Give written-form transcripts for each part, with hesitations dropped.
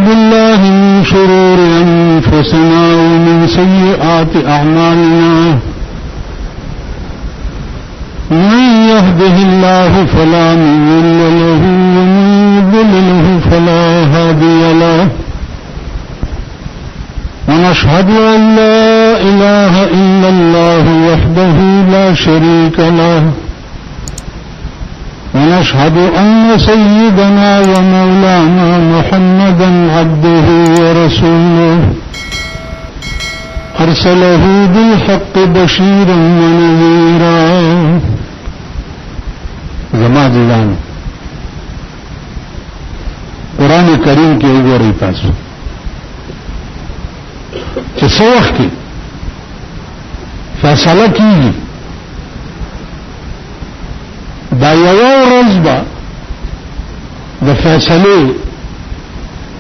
بالله من شرور أنفسنا ومن سيئات أعمالنا من يهده الله فلا مضل له ومن يضلله فلا هادي له ونشهد أن لا إله إلا الله وحده لا شريك له ونشهد أن سيدنا ومولانا محمدا عبده ورسوله أرسله بالحق بشيرا ونذيرا زمازان قرآن کریم کی وګورئ تاسو چې څو وخت کې فیصله کیږي دا یو ورځ به د فیصلې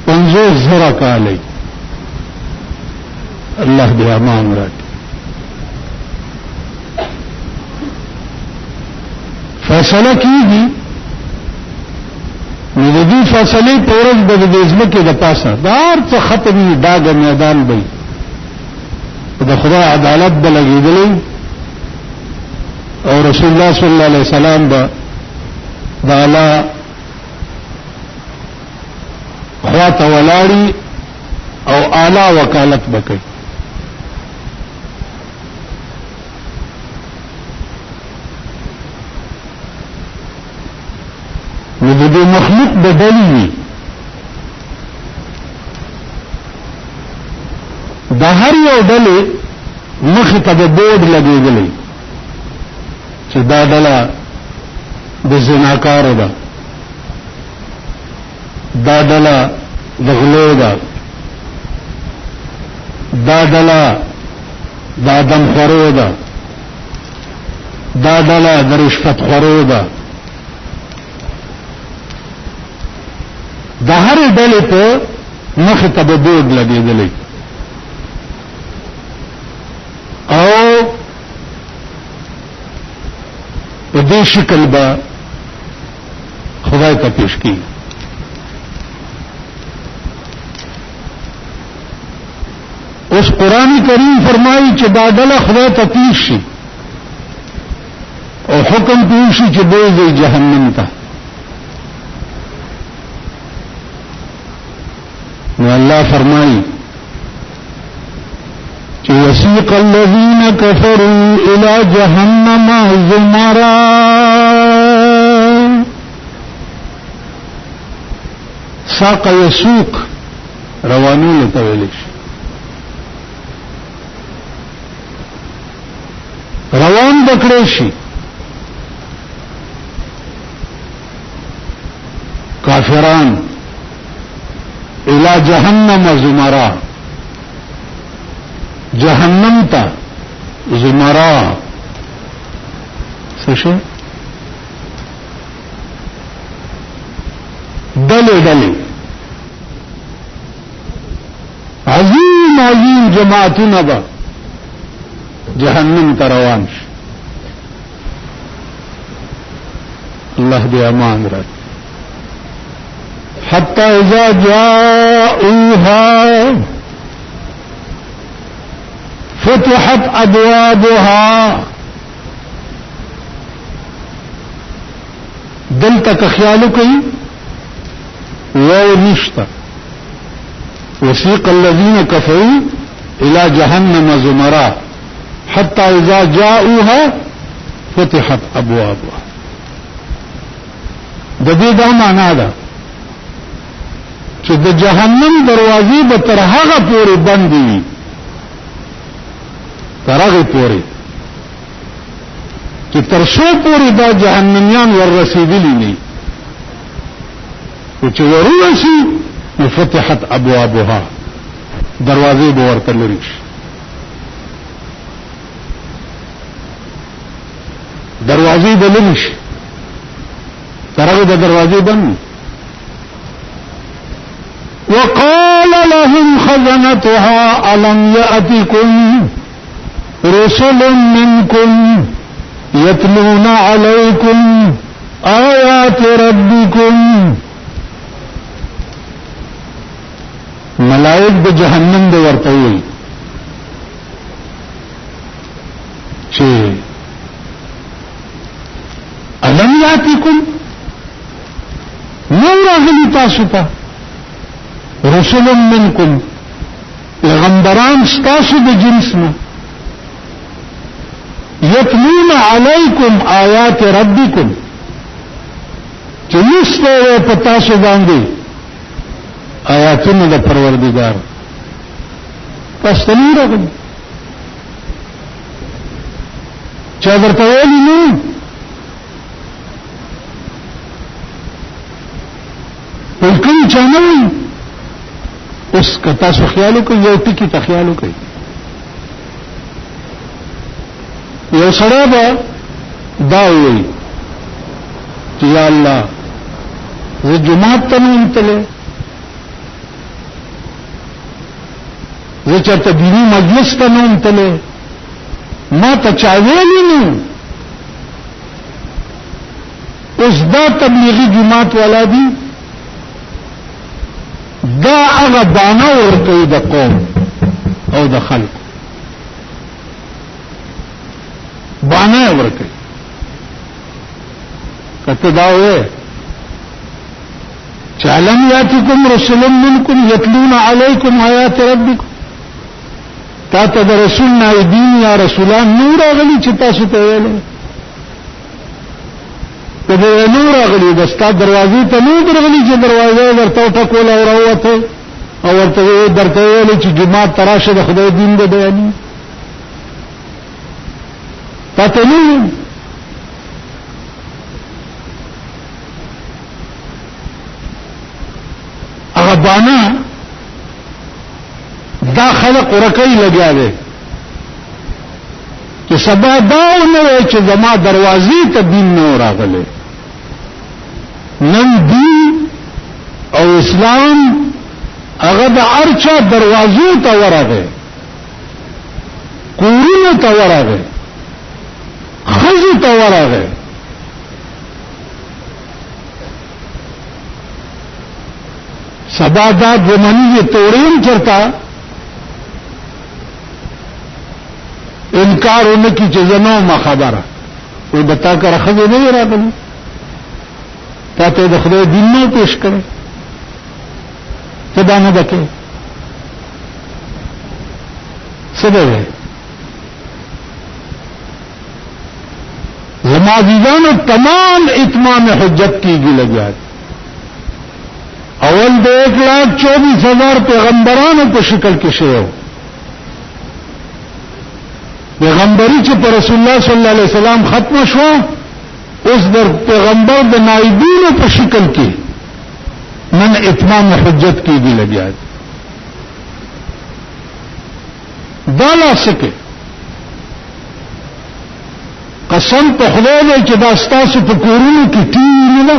50,000 کاله الله دې امان راکړي فیصله کیږي نو د دې فیصلې په ورځ به د ځمکې د پاسه دا هر څه ختمي داګه میدان وي د خدای عدالت به لګېدلی او رسول الله صلی الله علیه وسلم با د الله خواته ولاړی او اعلی وکالت وکړي نو د مخلوق بدلی د هر یو ډلې مخې ته د بورډ لګېدلی چې دا ډله د زناکارو ده دا ډله د غلو ده دا ډله د آدمخورو ده دا ډله د رشوتخورو ده د هرې ډلې په مخې ته به بورډ لګېدلی او په دې شکل به خدای ته پیش کړي اوس قرآن کریم فرمایي چې دا ډله خدای ته پیش شي او حکم پیش شي چې بوځي جهنم ته نو الله فرمایي وسيق الذين كفروا إلى جهنم زمرا ساق يسوق روانو لتولیش روان بکړشي کافران إلى جهنم زمرا جهنم تا زمرا سشه ډلې ډلې عظیم عظیم جماعتونه به جهنم ته روان شي الله دې امان راکړي حتى اذا جاءوها فتحت ابوابها دل تک خیالو کوي ونشتا وسيق الذين كفروا الى جهنم زمرا حتى اذا جاءوها فتحت ابوابها د دې دا معنا ده چې د جهنم دروازې به تر هغه پورې بند وي ترغه پوری چې تر شو پوری دا جهنميان ور رسیدلی نه او چې ورسي فتحت ابوابها دروازې به ورته لري دروازې به لري ترغه د دروازې بند وقال لهم خزنتها ألم يأتكم رسل منكم يتلون عليكم آيات ربكم ملائک د جهنم د ورته وي چې الم یاتکم نو راغلی تاسو ته رسول منکم پیغمبران ستاسو د جنس نه یتلون علیکم آیات ربکم چې لسته په تاسو باندې آیاتونه د پروردګار تاسو ته نه راغلي چا درته ویلي نه کوم چا نه وي اوس که تاسو خیال وکړئ یو ټکي ته خیال وکړئ یو سړی به دا وایي چې یا الله زه جماعت ته نه یم تللی زه چېرته دیني مجلس ته نه یم تللی ما ته چا ویلي نه اوس دا تبلیغي جماعت والا دي دا هغه بانه ورکوي د قوم او د خلق بانه ورکوي کته دا وې چې علم یاتکم رسول منکم یتلون علیکم آیات ربکم تا ته د رسول نائبین یا رسولان نور غلي چې تاسو ته ویل ته نور غلي د ستا دروازې ته نور غلي چې دروازه ورته ټکول او راوته او ورته درته ویل چې جمعه تراشه د خدای دین دی بیانې پته نه هغه بانا دا خلق ورکوي لګیا دی چې سبا دا نه وي چې زما دروازې ته دین نه راغلی نن دین او اسلام هغه د ارچا دروازو ته ورغی کورونو ته ورغی خزو ته ورغی سبا دا دمنی توڑیم چرتا انکار ہونے کی چیزنوں ما خبر کوئی بتا کر خزو نہیں رہا بنی تاتے دخلے دین میں پیش کرے سبا نہ بکے سبا ہے زمازیدان تمام اتمام حجت کی گی لگیات اول د 1,24,000 پیغمبرانو په شکل کې شوی پیغمبري چې پر رسول الله صلی الله علیه وسلم ختم شو اوس د پیغمبر د نائبینو په شکل کې من اتمام حجت کېږي لګیا دا لاسکه قسم په خدای دی چې دا ستاسو په کورونو کې ټینګ نه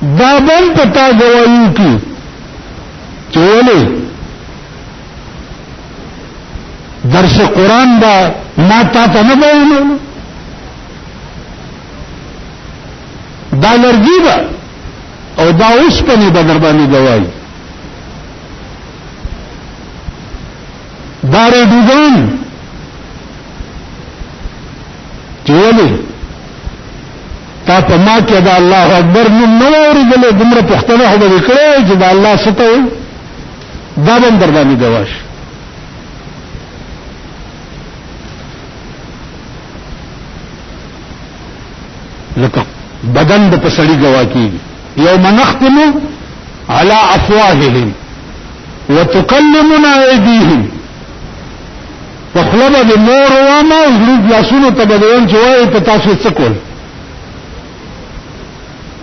دا بل پتا گوایو کی چولے درس قرآن دا ماتا تا نبایو دا لرگی با او دا اس پنی بدربانی گوائی دا ریڈوگان چولے تا په ما کې دا الله اکبر نو اورېدلې دومره پښتنه هو به کړې چې دا الله ستو دا به در باندې گواش لکه بدن د پسړی گوا کیږي یوم نختم على افواههم وتكلمنا ايديهم فخلب بالنور وما يجرد لاسونو تبدون چې وایي په تاسو څه کول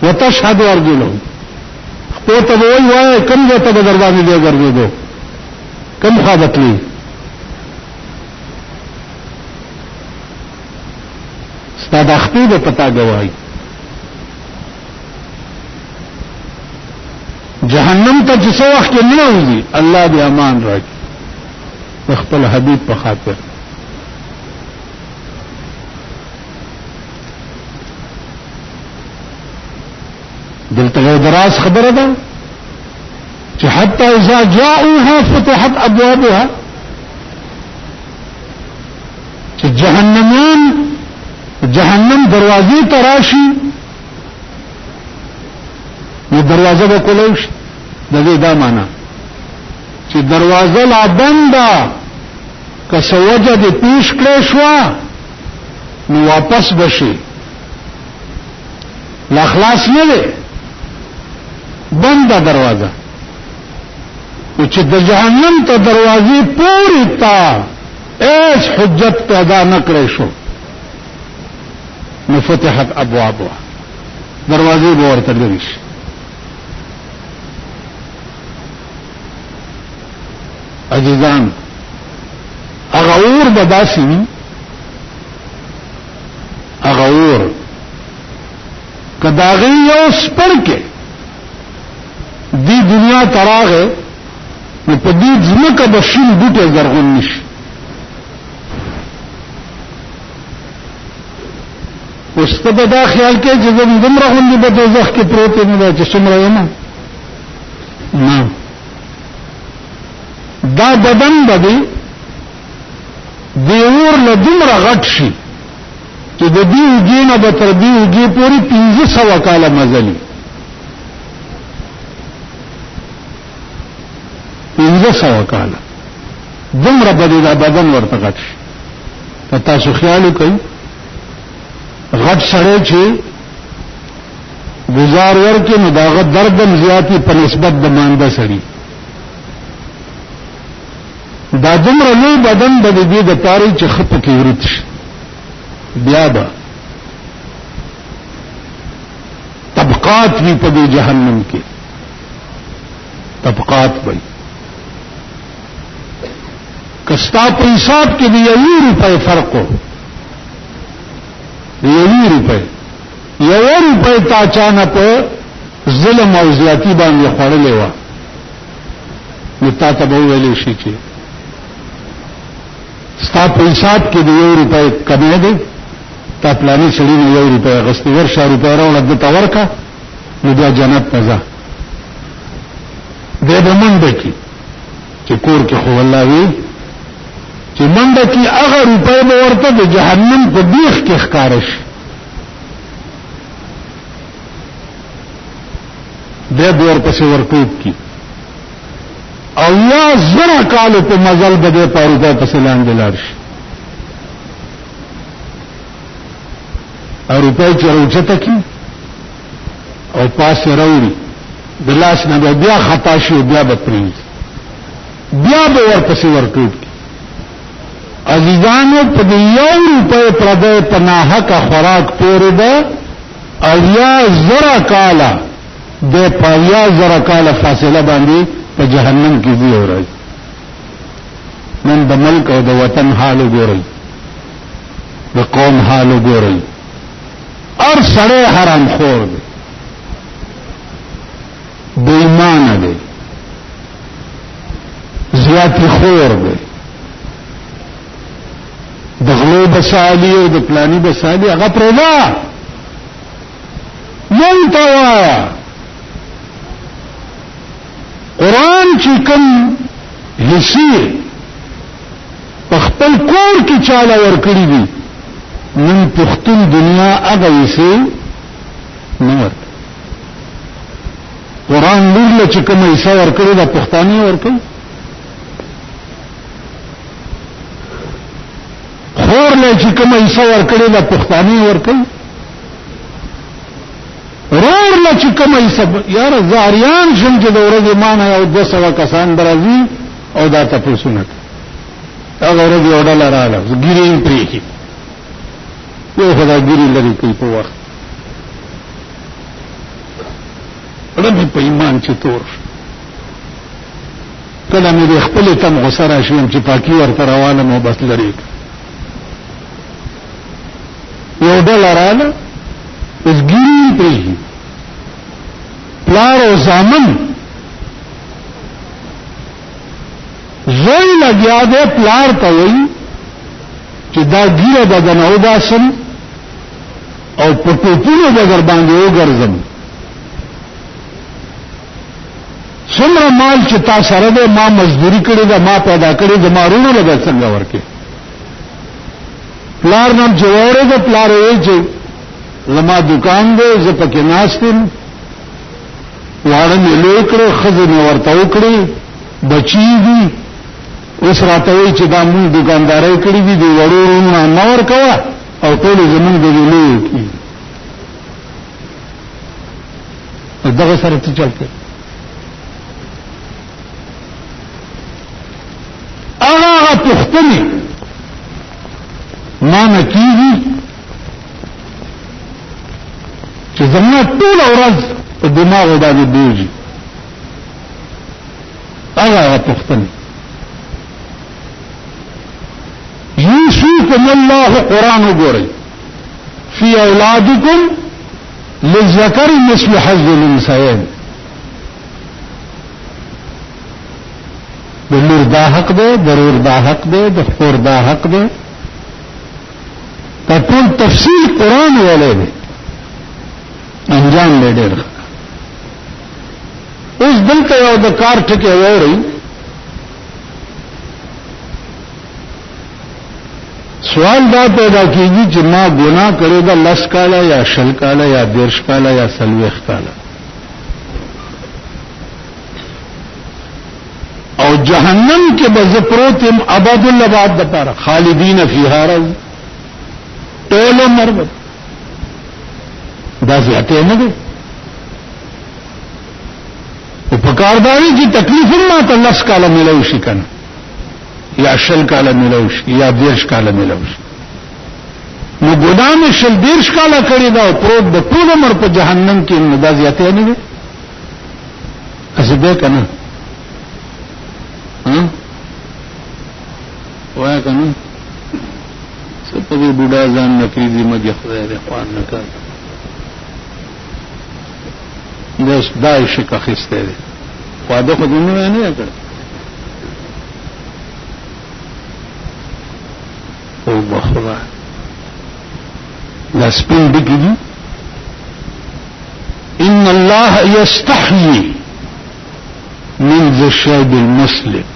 وتشهد ارجلهم خپل ته وایي کوم ځای ته دروازه دی ګرځېدو کوم خابت لی ستاد اختی به پتا گواہی جهنم ته چې څو وخت نه وځي الله دې امان راکړي خپل حبيب په خاطر دلته دراز خبره ده چې حتی اذا جاءوها فتحت ابوابها، چې جهنميان جهنم دروازې تراشي نو دروازه به کولوش. د دې دا معنا چې دروازه لا بنده که سوجه دې پیش کړې شو نو واپس بشي، لا خلاص نه ده، بنده دروازه. او چې د جهنم ته دروازې پوری تا ایس حجت پیدا نکړې شو نو فتحت ابوابها، دروازې به ورته لري شي. عزیزان هغه اور به داسې وي، هغه اور که د هغې یو سپرکې دی دنیا ته راغی نو په دې ځمکه به شین بوټی زرغون نشي. اوس ته به دا خیال کوې چې زه دومره غوندې به دوزخ کې پروت یم دا چې څومره یم. نه، دا بدن به دی د اور له دومره غټ شي چې د دې اوږې نه به تر دې اوږې پورې 1500 کاله مزلي، 1500 کاله دومره به دا بدن ورته غټ شي. که تاسو خیال وکړئ غټ سړی چې گزار ورکړي نو د هغه درد هم زیاتي په نسبت د مانده سړي. دا دومره لوی بدن به د دې دپاره چې ښه پکې ورد شي. بیا به طبقات وي په دې جهنم کې، طبقات وي. که ستا په حساب کې د 1 روپۍ فرق و، د 1 روپۍ 1 روپۍ تا چانه په ظلم او زیاتی باندې خوړلې وه نو تا ته به وویلی شي چې ستا په حساب کې د 1 روپۍ کمی دی، تا پلاني سړي نه 1 روپۍ اخیستې، ورشه روپۍ راوړه ده ته ورکړه نو بیا جنت ته ځه. دی به منډه کړي چې کور کې خو والله وي چې منډه کړي هغه روپۍ به ورته د جهنم په بیخ کې ښکاره شي. دی به ورپسې ورټوپ کړي او یا 1000 کالو په مزل به دی په روپۍ پسې لاندې لاړ شي. او روپۍ چې راوچته کړي او پاسې راوړي د لاس نه به بیا خطا شي او بیا به پرېږدي، بیا به ورپسې ورټوپ کړي. عزیزانو په دې 1 روپۍ پردی په ناحقه خوراک پورې ده او یا 1000 کاله د په یا 1000 کاله فاصله باندې په جهنم کې دی اورای. نن د ملک او د وطن حال وګورئ، د قوم حال وګورئ. هر سړی حرام خور دی، بے ایمانه دی، زیاتی خور دی، د غلو بسالی او د پلانی بسالی هغه پرېږده. مونږ ته وایه قرآن چې کوم حصې په خپل کور کې چاله ورکړي دي نن پښتون دنیا هغه حصې نه ورکړي. قرآن لور له چې کومه حصه ورکړي ده پښتانه ورکړي، خور له چې کومه حصه ورکړي ده پښتانه ورکړي، رور له چې کومه حصه یاره زاریان شم چې د ورځې مانه یو 200 کسان برازي او دا تپوسونه هغه ورځ یو ډله راغله ګیرې یې پرېښي، یو خدای ګیرې لري کوي په وخت رمې په ایمان چې تور کله مې د خپلې تم غوسه راشي چې پاکي ورته روانم او بس لرې یو ډله راغله اوس ګیرې یې پرېښي. پلار او زامن زوی لګیا دی پلار ته وایي چې دا ګیره د دنه وباسم او په ټوپونو به در باندې وګرځم. څومره مال چې تا سره ده ما مزدوري کړې ده ما پیدا کړې ده ما رونو له څنګه ورکې پلار نام جوړه ده پلار یې چې زما دکان ده زه پکې ناستم واړه مې لوی کړو ښځې مې ورته وکړې بچي دي اوس راته وایي چې دا مونږ دکاندارۍ کړې دي د وړو رونو نه ورکوه او ټولې زمونږ د لویو کې دغه سره څه چل کوي هغه پوښتنې ما نه کېږي چې زما ټوله ورځ په دماغو باندې بوځي هغه پوښتنې یوصیکم الله قرآن وګورئ فی اولادکم للذکر مثل حظ الانثیین د لور دا حق دی د ورور دا حق دی د خور دا حق دی دا ټول تفصیل قرآن ویلی دی انجام دی ډېر اوس دلته یو د کار ټکی واورئ سوال دا پیدا کیږي چې ما ګناه کړی دا 10 کاله یا 20 کاله یا 30 کاله یا 40 کاله او جهنم کې به پروتم ابد الاباد د پاره خالدین فیها رز ټول عمر دا ځاته نه دي او په کارداري کې تکلیف ما ته 10 کاله ملو شي کنه یا 20 کاله ملو شي یا 20 کاله ملو شي نو ګناه مې 20 کاله کړی دا پروت د ټول عمر په جهنم کې نه دا ځاته نه دي اسه به کنه وای کنه سپدی بوډا ځان نکریږي مګه خدای دې خوان نه کړ داس دای شي کا خسته دي واده خو دې نه کړ او بخوا لا سپین دګي ان الله يستحيي من الشاب المسلم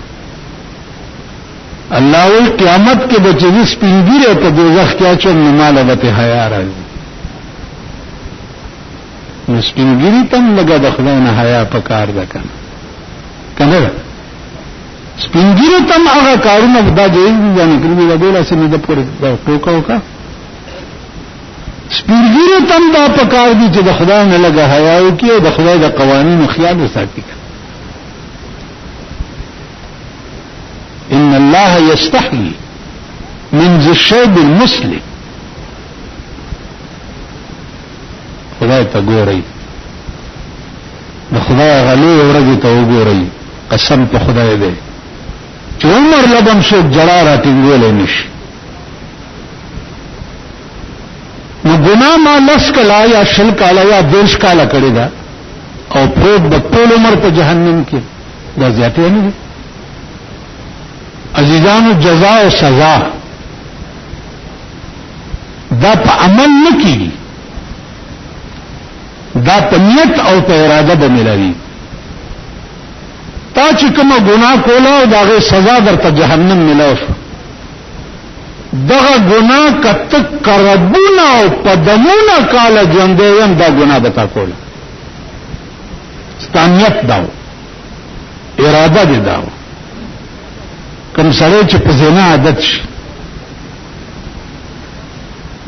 الله وی قیامت کې بچی سپینګیره په دوزخ کې اچو مال به حیا راځي نو سپینګیری تم لګا د خدای نه حیا پکار ده کنه سپینګیری تم هغه کارونه دا دی یعنی کړي دا ډول اسنه د پورې ټوکا وکا سپینګیری تم دا پکار دي چې د خدای نه لګا حیا او کې د خدای د قوانینو خیال وساتي ان الله يستحيي من الشاب المسلم خدای ته ګورئ د خدای غلي ورځ ته وګورئ قسم په خدای دې چې عمر لبم شو جړا راټینګول نشي نو ګناه ما 10 کاله یا 20 کاله یا 20 کاله کړی دا او پروت د ټول عمر په جهنم کې دا زیاتې نه دي عزیزانو جزاء او سزا دا په عمل نه کیږي دا په نیت او په اراده به ملوي تا چې کوم ګناه کوله او داغه سزا درته جهنم ملو شو دغه ګناه کته کربونه او پدمونه کاله ژوندې دا ګناه بتا کوله ستانیت داو اراده دي داو کوم سره چې په زنا عادت شي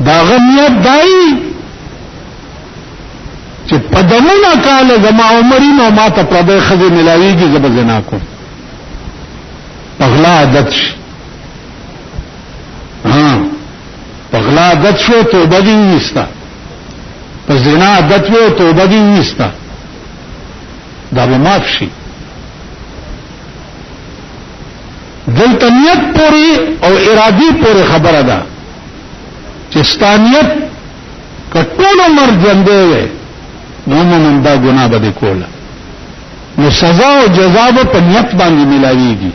دا غنیت دای چې په دمونه کاله زما عمرینو ما ته په دې خزه ملاویږي زب زنا کو پغلا عادت شي پغلا عادت شو توبه دې نستا په زنا عادت شو توبه دې نستا دا به معاف شي دلته نیت پوری او ارادي پوری خبره ده چې ستانیت کټول مر ژوندې وي نو موږ دا ګناه به کوله نو سزا او جزا په نیت باندې ملاويږي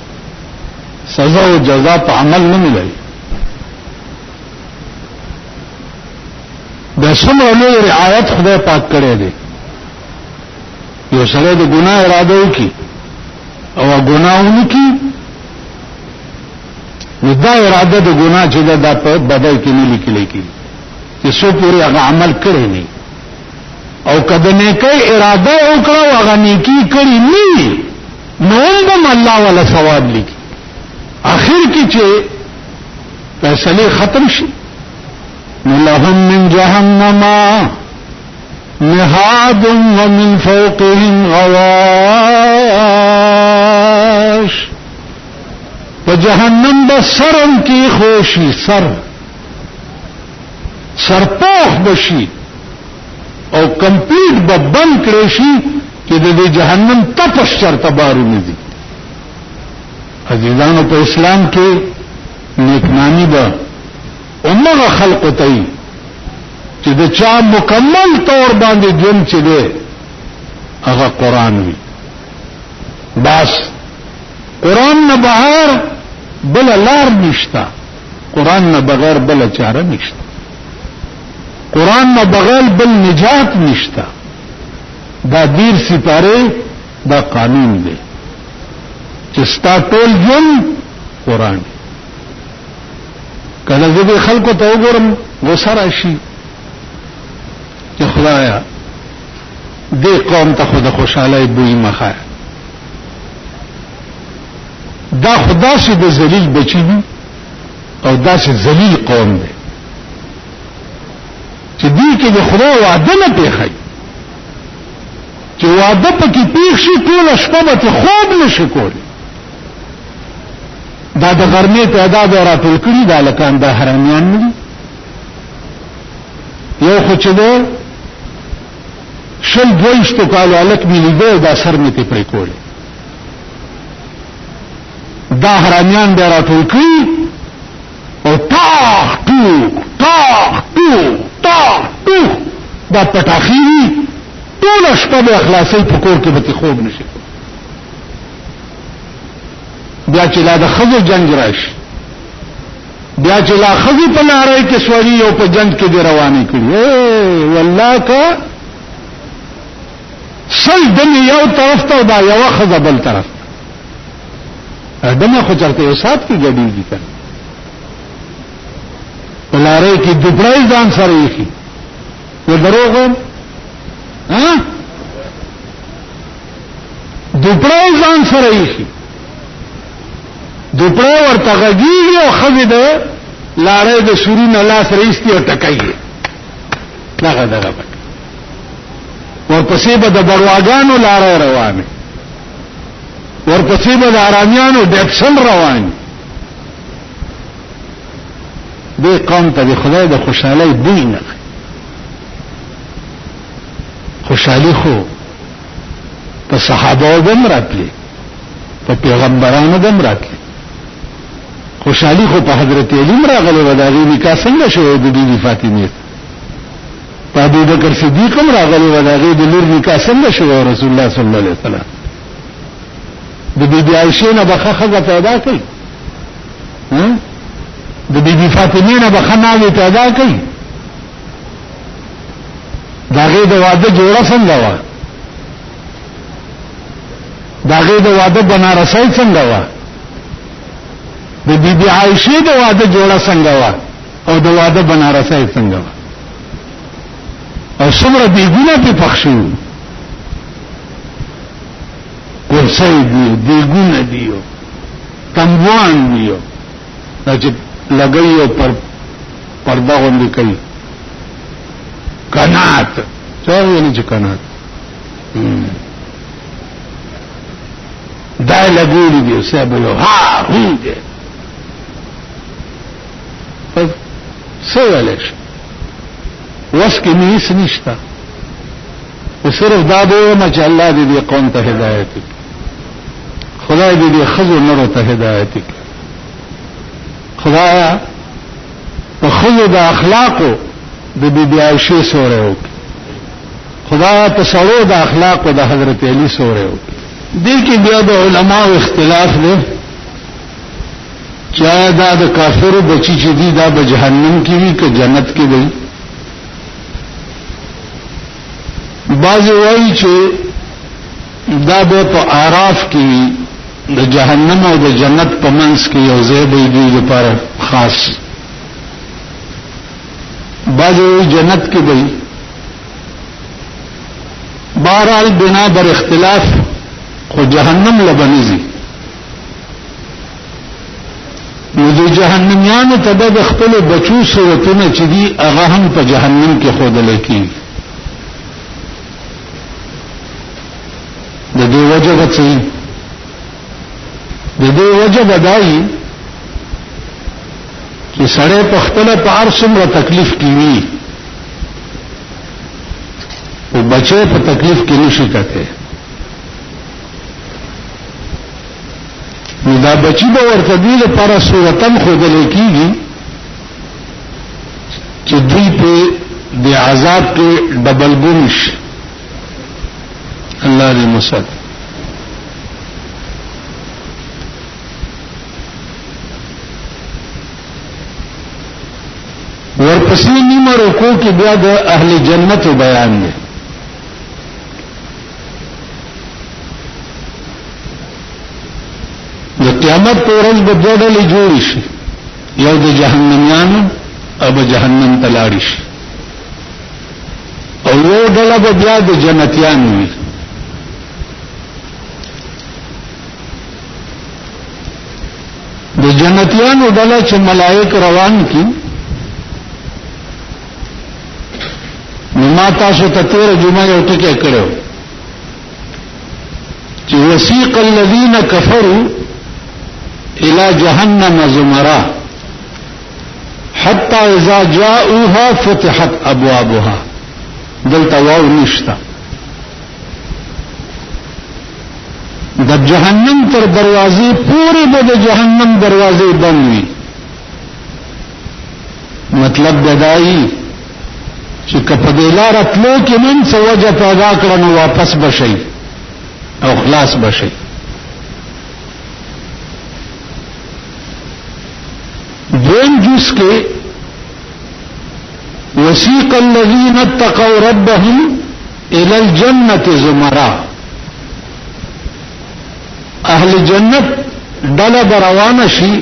سزا او جزا په عمل نه ملایي د څومره لوی رعایت خدای پاک کړی دی یو سره د ګناه اراده وکړي او ګناہونه کی نو دا اراده د ګناه چې دا په بدل کې نه لیکل کی چې څو پورې هغه عمل کړی نه او کله نیکی اراده وکړه او هغه نیکی کړی نه نو هم الله ولا ثواب لیکي اخر کې چې فیصله ختم شي لهم من جهنم مهاد ومن فوقهم غواش په جهنم به سرم کې خوشي سرپوخ بشي او کمپلیټ به بند کړی شي چې د جهنم تپش چرته بارونه دي عزیزانو په اسلام کې نیکنامي به امغه خلق ته چې د چا مکمل طور باندې ژوند چې دی هغه قران وي بس قران نه بهر بل لار نشتا قران نه بغیر بل چاره نشتا قران نه بغیر بل نجات نشتا دا دیر سپاره دا قانون دی چې ستا ټول ژوند قران کله دې خلکو ته وګورم غوسه راشي چې خدایا دې قوم ته خود خوشاله بوئی مخه دا خدا سے د ذلیل بچی دي او دا سے ذلیل قوم دی چې دې کې د خدا وعده نه پیخي چې وعده پکې پیښ شي ټول شپه به خوب نشي کولی دا د غرمې تعداد راټول کړي دا لکان دا حرامیان نه یو خو چې ده شل دویشتو کالو الک می لیده دا سر می تی پری کولی دا حرامیان بیا راټول کړي او ټاخ ټوخ دا پټاخي ټول شپه به اخلاصي په کور کې به خوب نشي بیا چې لا د خزو جنگ راشي بیا چې لا خزو په لارې کې سوري او په جنگ کې دی رواني کړي والله کا سل دنه یو طرف ته دا یو خزه بل طرف دنه خو چرته یو سات کې غډيږي کنه په لارې کې دوپړای ځان سره یې و دروغ ها دوپړای ځان سره یې دوپړه ورته غږیږي او خزه ده لارې د شوري نه لاس رېستي او ټکایي دغه ورپسې به د برواګانو لارې روانه ورپسې به د آرامیانو ډیپسن روان دې قوم ته د خدای د خوشحالۍ بوی نه خوشحالي خو په صحابه دم راتلی په پیغمبرانو دم راتلی خوشحالي خو په حضرت علی راغله و دا غي نکاح څنګه شوی د بیبي فاطمه په ابو بکر صدیق هم راغله و دا غي د لور نکاح څنګه شوی رسول الله صلی الله علیه وسلم د بیبي عائشه نه بخخه پیدا کړي د بیبي فاطمه نه بخناوي پیدا کړي دا غي د واده جوړه څنګه و دا غي د واده بنارسای څنګه و د بیبي عائشه د واده جوړه څنګه و او د واده بنارسای څنګه و او څومره دیګونه په پخښو ورسې دیګونه دیو تنوان دیو چې لګیو پر پردا باندې کوي قنات څو یې چې قنات دا لګولې دی سبا یو ها هو دې سوالش واسکه نیس نشتا و صرف دا دوما چې الله دې قوم ته هدایت خدای دې خزو نورو ته هدایت خدایا په خزو د اخلاقو د بیبي عائشه سره وکړه خدایا په سره د اخلاقو د حضرت علی سره وکړه دې کې بیا د علماو اختلاف دی چې دا د کافرو بچی چې دي دا به جهنم کې وي که جنت کې وي بعض وایي چې دا به په اعراف کې د جهنم او د جنت په منځ کې یو ځای دی دوی لپاره خاص. بعضې جنت کې دی بہرحال بنا بر اختلاف خو جهنم لبنیزي. نو د جهنميانو ته د خپل بچو صورتونه چې دي هغه هم په جهنم کې ښودل کېږي. د دې وجه به څه د دې وجه به دا وي چې سړی په خپله په هر څومره تکلیف کې وي او بچی په تکلیف کې نشي کته. نو دا بچی به ورته دوی لپاره صورتن ښودل کېږي چې دوی په د عذاب کې ډبل ګون شي. الله دې مسد. ورپسې نیمه رکوع کې بیا د اهل جنت بیان دی. د قیامت په ورځ به دوه ډلې جوړې شي، یو د جهنميانو او به جهنم ته لاړ شي، او یو ډله به بیا د جنتیانو وي. د جنتیانو ډله چې ملائک روان کی نو ما تاسو ته تیر جمعه یو ټکی کړو چې وسیق الذین کفروا الى جهنم زمرا حتى اذا جاءوها فتحت ابوابها. دلته واو نشتا. د جهنم تر دروازې پورې به د جهنم دروازې بند وي. مطلب بدایي چې کپه د لار تلو کې نن څه وجه پیدا کړه نو واپس بشي او خلاص بشي. دویم جز کې وسیق الذین اتقوا ربهم الى الجنة زمرا. اهل جنت ډله روانه شي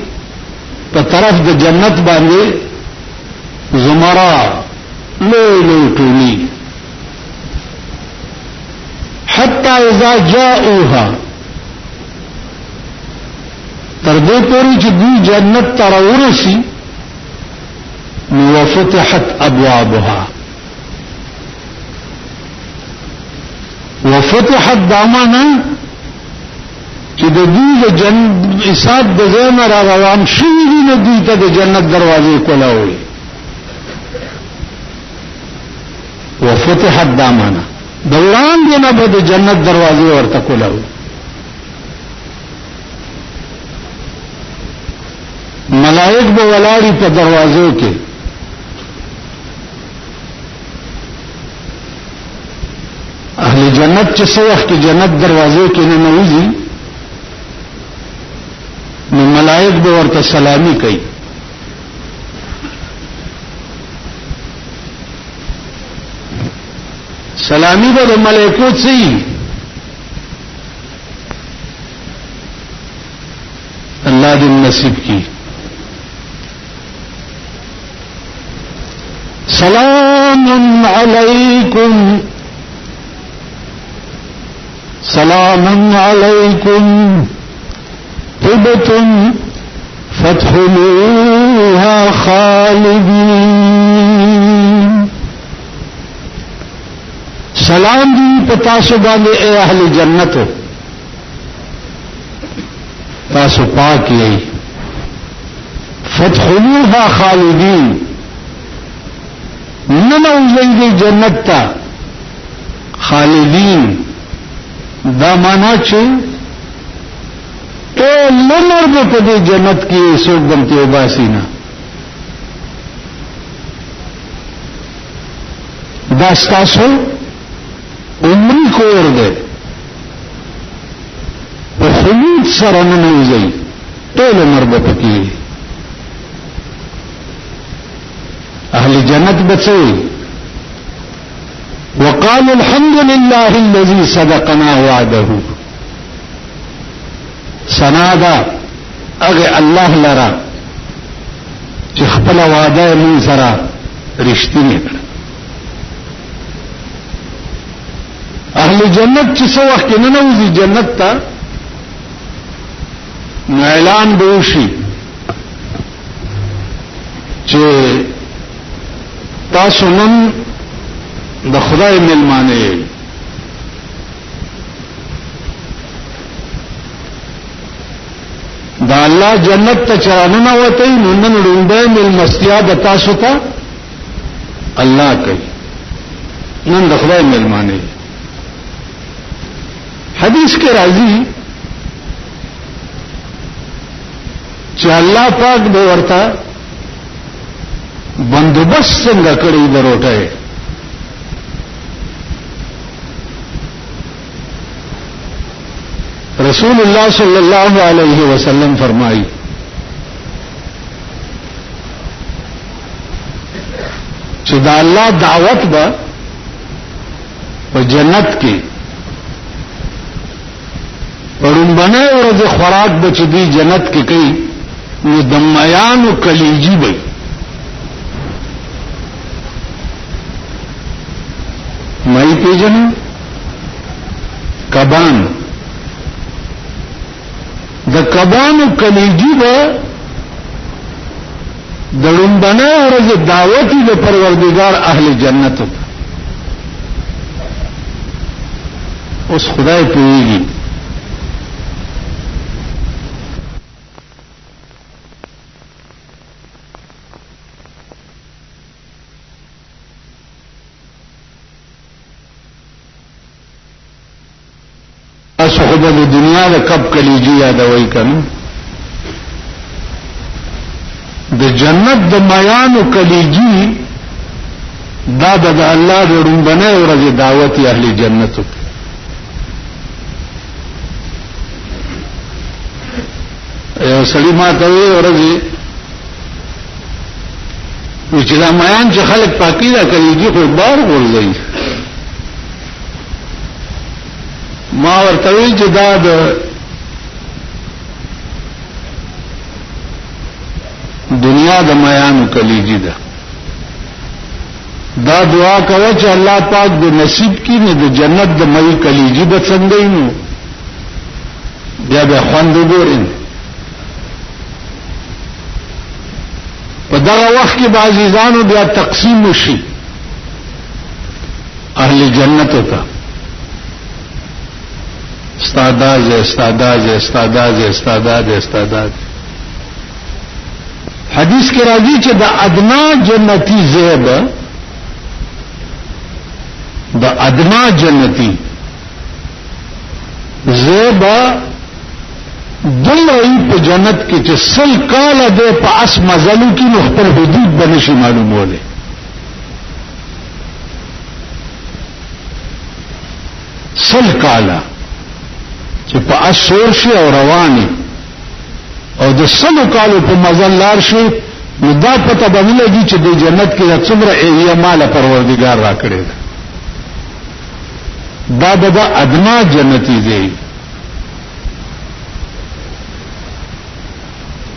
په طرف د جنت باندې زمرا لوی لوی ټولي. حتى اذا جاءوها تر دې پورې چې دوی جنت ته راورسي نو وفتحت ابوابها. وفتحت دامانا چې د دوی د جنت حساب د ځای نه را روان شوي دي نو دوی ته د جنت دروازې کولاوي. وفتحت دامانا د وړاندې نه به د جنت دروازې ورته کولاوي. ملائک به ولاړي په دروازو کې. اهل جنت چې څه وخت کې جنت دروازو کې نه نوځي نو ملائک به ورته سلامي کوي. سلامي به د ملائکو څه الله دې نصیب کی. سلام علیکم سلام علیکم طبتم فادخلوها خالدین. سلام دی پتاسو باندې اے اہل جنتو تاسو پاک یې. فادخلوها خالدین ننوځئ جنت ته خالدین. دا معنا چې ټول عمر به په دې جنت کې څوک بنتي وباسي نه. دا ستاسو عمري کور دی په خلود سره ننوځئ ټول عمر به پکې. اهل جنت بچوي وقالوا الحمد لله الذي صدقنا وعده. سنادا اغه الله لرا چې خپل وعده مون سره رښتینی کړ. اهل جنت چې څو وخت نه نوځي جنت ته اعلان به وشي چې تاسو نن د خدای ملمانه یې. دا الله جنت ته چرانه وته نو نن لومبه ملمستیا د تاسو ته الله کوي. نن د خدای ملمانه یې. حدیث کې راځي چې الله پاک به ورته بندوبست څنګه کړی د روټه. رسول الله صلی الله علیه وسلم فرمایي چې دا الله دعوت به په جنت کې پرونبنه ورځ خوراک به چې دی جنت کې کوي نو د میانو کلیجی به مئی پیجن کبان د کبانو کلیجی به د لومبنه ورځ دعوت د پروردگار اهل جنت ته. اوس خدای پوهیږي صحبه د دنیا د کب کلیجی یادوي کنه د جنت د میانو کلیجی دا د الله د رومبنه ورځ دعوت اهل جنت. یو سړی ما ته ورځي چې دا میان چې خلک پاکی دا کلیجی خو بار ورځي. ما ورته وی چې دا د دنیا د میانو کلیجی ده. دا دعا کوي چې الله پاک د نصیب کې نه د جنت د مې کلیجی به څنګه نو بیا به خوند وګورئ. په دا وخت کې بعضیانو بیا تقسیم وشي اهل جنت ته استاداز حدیث کې راځي چې د ادنا جنتی زیب د ادنا جنتی زیب دلوی په جنت کې چې سل کاله د په اس مزلو کې نو خپل حدود بنشي معلوموله. سل کاله چې په اسور شي او رواني او د سلو کالو په مزل لار شي نو دا پته باندې لګي چې د جنت کې څومره ایه مال پروردگار را کړی دا د ادنا جنتی دی.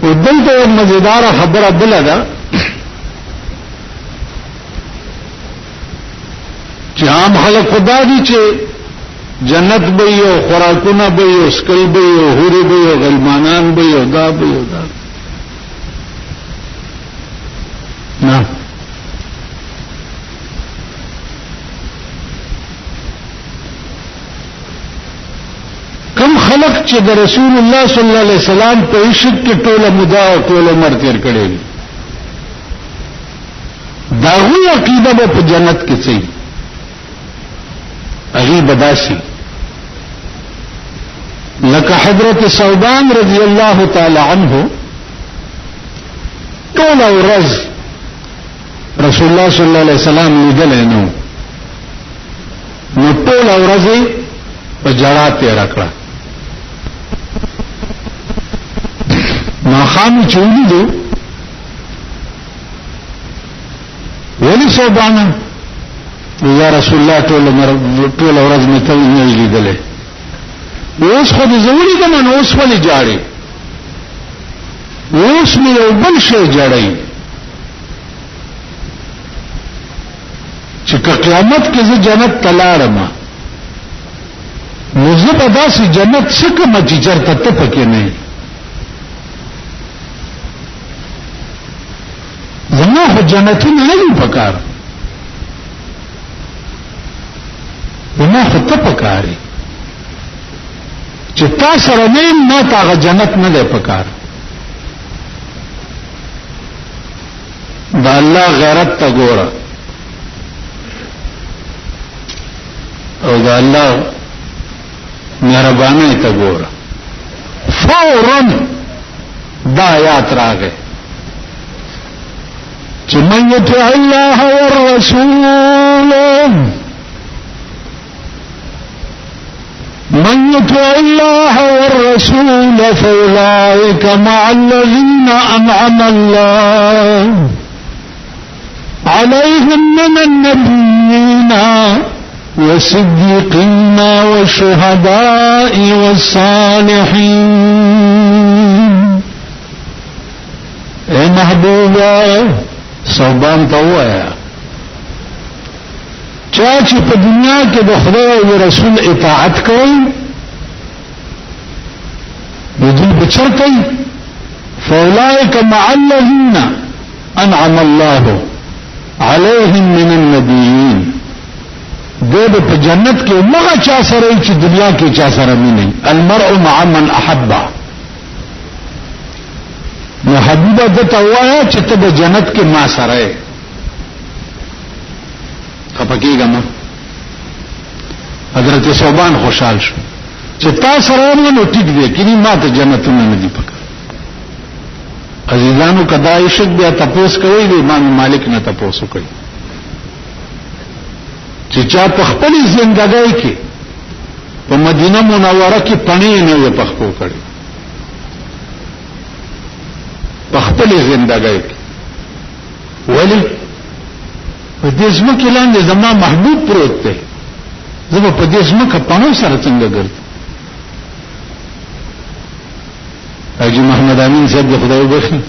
او دلته یو مزیدار خبره بل ده چې عام خلک خدا دي چې جنت به یو خوراکونه به یو سکل به یو حوری به یو غلمانان به یو دا به یو دا نه کم خلق چې د رسول الله صلی الله علیه وسلم په عشق کې ټوله مدا او ټوله عمر تیر کړي دا غوی عقیده به په جنت کې سي هغه بداسي لکه حضرت ثوبان رضی الله تعالی عنہ ټول ورځ رسول الله صلی الله علیه وسلم لیدل نو ټول ورځ په جړات یې راکړه. ما خام چولی دو ولی ثوبان یا رسول الله ټول ورځ مې ته نه لیدلې اوس خو دې زولې د من اوس ولې جاړي اوس مې یو بل شی جاړي چې قیامت کې زه جنت ته لاړم نو زه به داسې جنت څه کوم چې چېرته ته پکې نه زما خو جنتونه نه دي پکار زما خو ته پکارې چې تا سره نه یم ما ته هغه جنت نه دی پکار د الله غیرت ته ګوره او د الله مهربانۍ ته ګوره فوراً دا آیات راغی چې من یطع الله والرسول من يطع الله والرسول فأولئك مع الذين أنعم الله عليهم من النبيين والصديقين والشهداء والصالحين اے محبوبا صوبان توایا چا چې په دنیا کې د خدای او رسول اطاعت کوي دوی بچر کوي فاولئک مع الذین انعم الله عليهم من النبيين دغه په جنت کې مغه چا سره چې دنیا کې چا سره نه المرء مع من احب نو حبیبه د توایا چې ته د جنت کې ما سره خپکیږه ما حضرت صوبان خوشحال شو چې تا سره نو ټیک دی کینی ما ته جنتونه نه دی پکا عزیزانو کدا عشق بیا تپوس کوي دی امام مالک نه تپوس کوي چې چا په خپل ژوندۍ کې په مدینه منوره کې پڼې نه یې پخپو کړي په خپل ژوندۍ کې ولی په دې ځمکه لاندې زما محبوب پروت دی زه په دې ځمکه پڼو سره څنګه ګرځم حاجی محمد امین صاحب د خدای وبخښي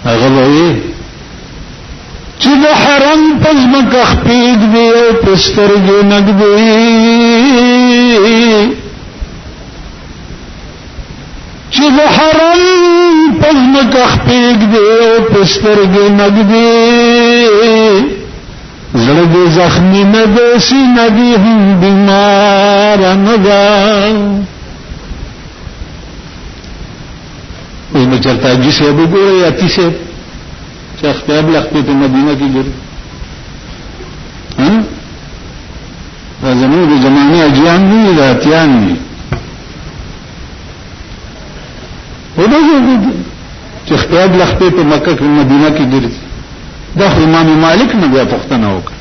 هغه وایي چې د حرم په ځمکه خپېږ دی او په سترګې نږدې چې د حرم په ځمکه خپېږ دی او په سترګې نږدې زړه دې زخمي نه دی سینه دې هم بیماره نه ده اوس نو چېرته حاجي صاحب وګورئ اتي صاحب چې اختیاب لختې په مدینه کې ګرځي دا زموږ د زمانې اجیان دي د اتیان دي چې اختیاب لختې په مکه کې مدینه کې ګرځي دا خو امام مالک نه بیا پوښتنه وکړه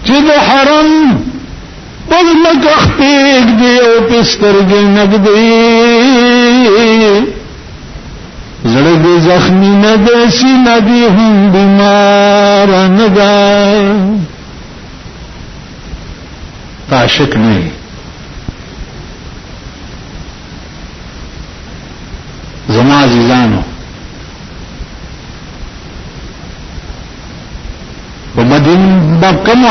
چې د حرم په مکه خپېږ دی او په سترګې نږدې زړه دې زخمي نه دی سینه دې هم بیماره نه ده عاشق نه زما عزیزانو په مدینه کم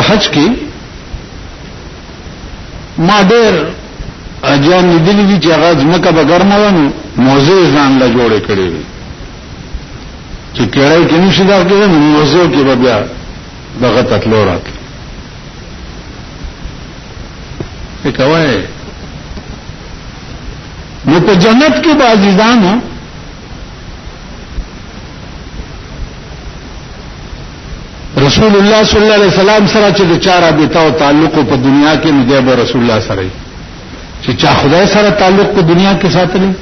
حج کې ما ډېر اجان لیدلی دي چې هغه ځمکه به ګرمه ونه موضوع ځان له جوړې کړې وي چې کېړی کې نشي دا کېږي نو موضوع کې به بیا دغه تتلو راکړي څه کوئ نو په جنت کې به عزیزانو رسول الله صلی الله علیه وسلم سره چې د چا رابطه او تعلق په دنیا کې نه دی به رسول الله سره چې چا خدای سره تعلق په دنیا کې ساتلی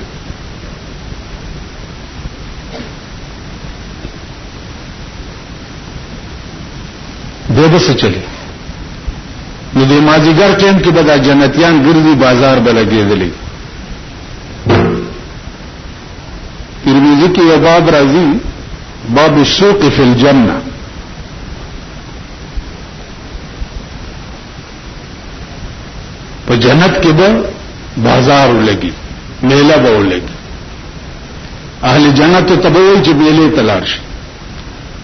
دې به څه چلی نو د مازیګر ټیم کې به دا جنتیان ګرځي بازار به لګېدلی ترمذی کې یو باب راځي باب السوق فی الجنه په جنت کې به بازار ولګي، میله به ولګي. اهل جنت ته به وایي چې میلې ته لاړ شي.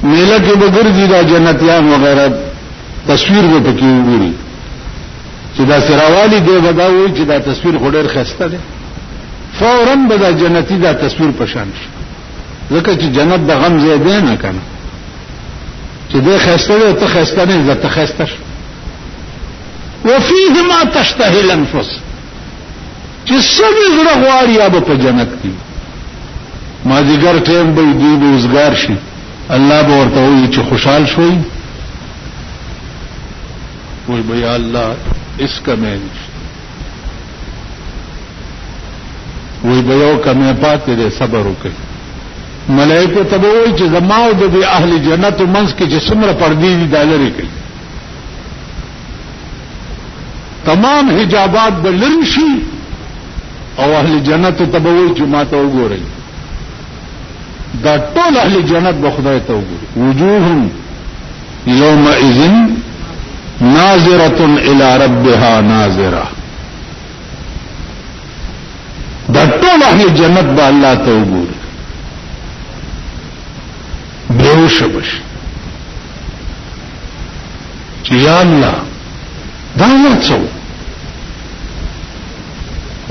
میله کې به ګرځي دا جنتیان وغیرہ، تصویر به پکې وګوري چې دا سراوالی دی، به دا وایي چې دا تصویر خو ډېر ښایسته دی. فوراً به دا جنتی دا تصویر پشان شي، ځکه چې جنت د غم ځای دی نه کنه، چې دی ښایسته دی او ته ښایسته نه یې، ته ښایسته شو. وفیه ما تشتهی الانفس، چې څه دې زړه غواړي یا به په جنت کې. مازدیګر ټیم به دوی به اوزګار شي، الله به ورته وایي چې خوشحال شوي، وایي به یا الله اس کمې نشته، وایي به یو کمې پاتې دی، صبر وکړي. ملائکه ته به وایي چې زما او د اهل جنتو منځ کې چې څومره پردې دي دا لرې کړي، تمام حجابات به لرې شي، او اهل جنتو ته به وایي چې ما ته وګورئ. دا ټول اهل جنت به خدای ته وګوري. وجوه یومئذ ناظرة الى ربها ناظرة، دا ټول اهل جنت به الله ته وګوري، بیهوش بشي چې یا الله دا څه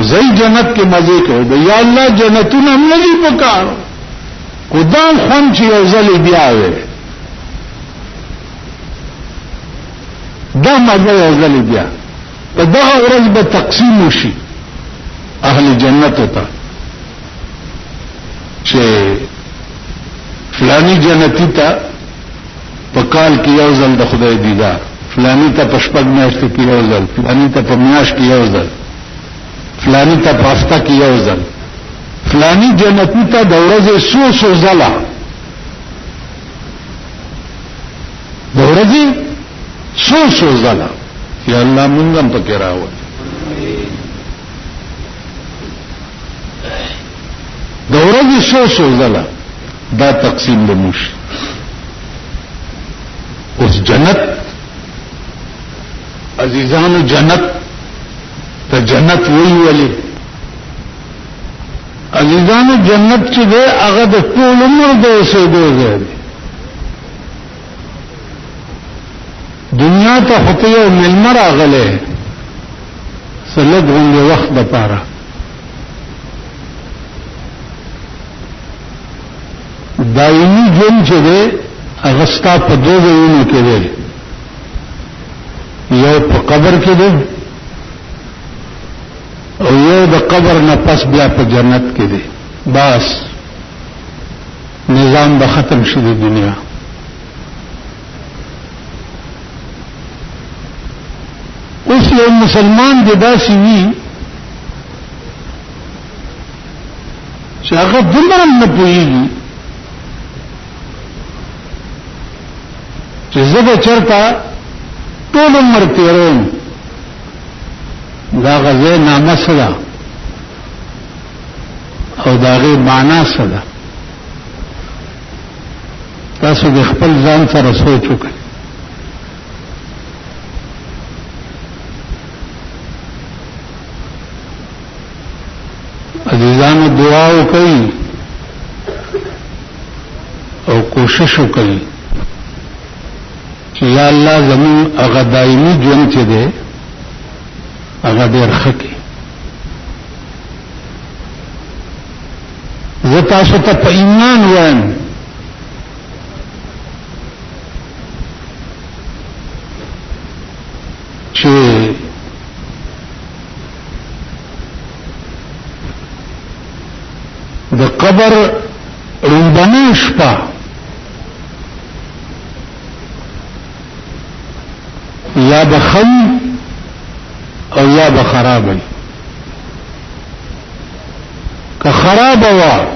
زئی جنت کې مزه کوي. یا الله جنتونه هم نه دي پکار، خدای خون چې یو ځل بیا وي، دا مزه یو ځل بیا په دغه ورځ به تقسیم وشي اهل جنت ته، چې فلانی جنتی ته په کال کې یو ځل د خدای دیدار، فلانی ته په شپږ میاشتو کې یو ځل، فلانی ته په میاشت کې یو ځل، فلانی ته په هفته کې یو ځل، فلانی جنتی ته د ورځې څو ځله، د ورځې څو ځله. یا الله مونږ هم پکې راوړ. د ورځې څو ځله دا تقسیم به موشي. اوس جنت عزیزانو، جنت ته جنت ویلې عزیزانو، جنت چې دی هغه د ټول عمر د اوسېدو ځای دی. دنیا ته خو یو مېلمه راغلی څه لږ غوندې وخت دپاره، دایمي ژوند چې دی هغه ستا په دوه ځایونو کې دی، یو په قبر کې دی او یو د قبر نه پس بیا په جنت کې دی. بس نظام به ختم شي د دنیا. اوس یو مسلمان دی داسې وي چې هغه دومره نه پوهېږي چې زه به چېرته ټول عمر تېروم، دا غزه نامه څه ده او د هغې معنا څه ده. تاسو د خپل ځان سره سوچ وکړئ. عزیزانو دعا وکړئ او کوشش وکړئ چې یا الله زمون هغه دایمي ژوند چې دی هغه ډېر ښه کړي. زه تاسو ته په ایمان وایم چې د قبر روندنۍ شپه یا به ښه او یا به خراب وي. که خراب وه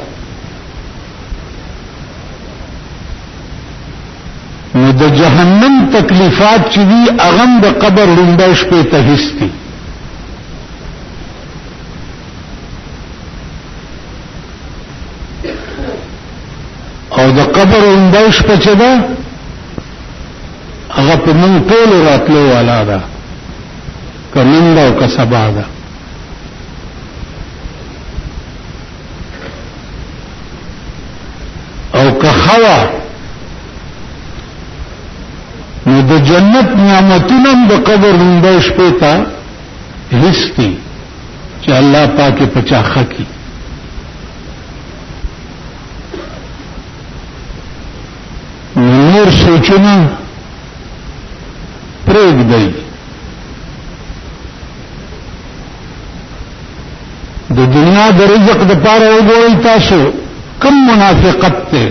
نو د جهنم تکلیفات چې دي هغه هم د قبر روندۍ شپې ته هېڅ دي. او د قبر روندۍ شپه چې ده هغه په موږ ټولو راتلو والا ده. که نن ده او که سبا ده. او که خوا نو د جنت نعمتونه د قبر لومبۍ شپې ته هیڅ دي چې الله پاک په چا خکي. نور سوچونه پرېږدئ. د دنیا د رزق د پاره وګورئ تاسو کم منافقت ته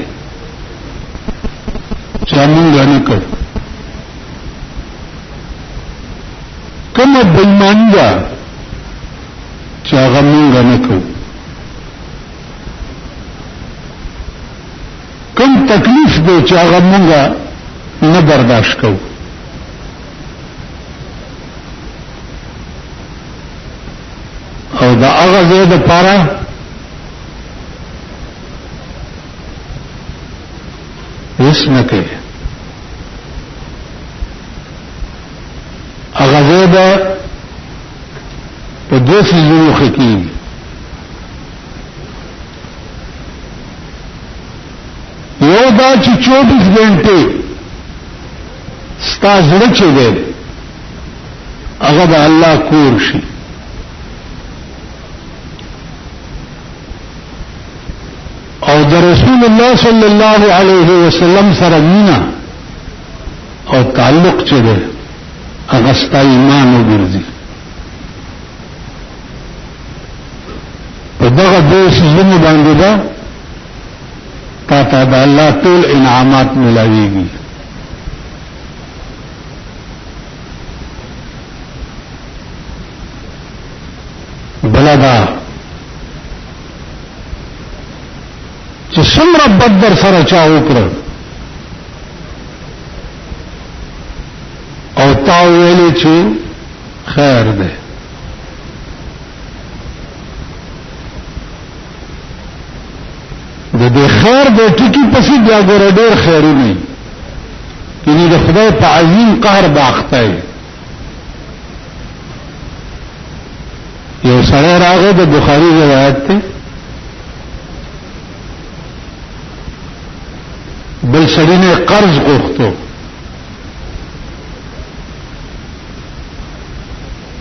چې موږ نه کوو، کومه بېایماني ده چې هغه موږ نه کوو، کوم تکلیف دی چې هغه موږ نه برداشت کوو. او د هغه ځای دپاره هیڅ نه کوي. هغه ځای به په دوه څیزونو ښه کېږي. یو دا چې 24 غنټې ستا زړه چې دی هغه د الله کور شي. او د رسول الله صلی الله علیه وسلم سره مینه او تعلق چې دی هغه ستا ایمان وګرځي. په دغه دوه څیزونو باندې به تا ته د الله ټول انعامات ملاویږي. بله دا چې څومره بد در سره چا وکړه او تا ویلې چې خیر دی، د دې خیر د ټکی پسې بیا ګوره ډېر خیرونه یعنی د خدای په عظیم قهر باخته یې. یو سړی راغی د بخاري روایت دی، بل سړي نه قرض غوښتو،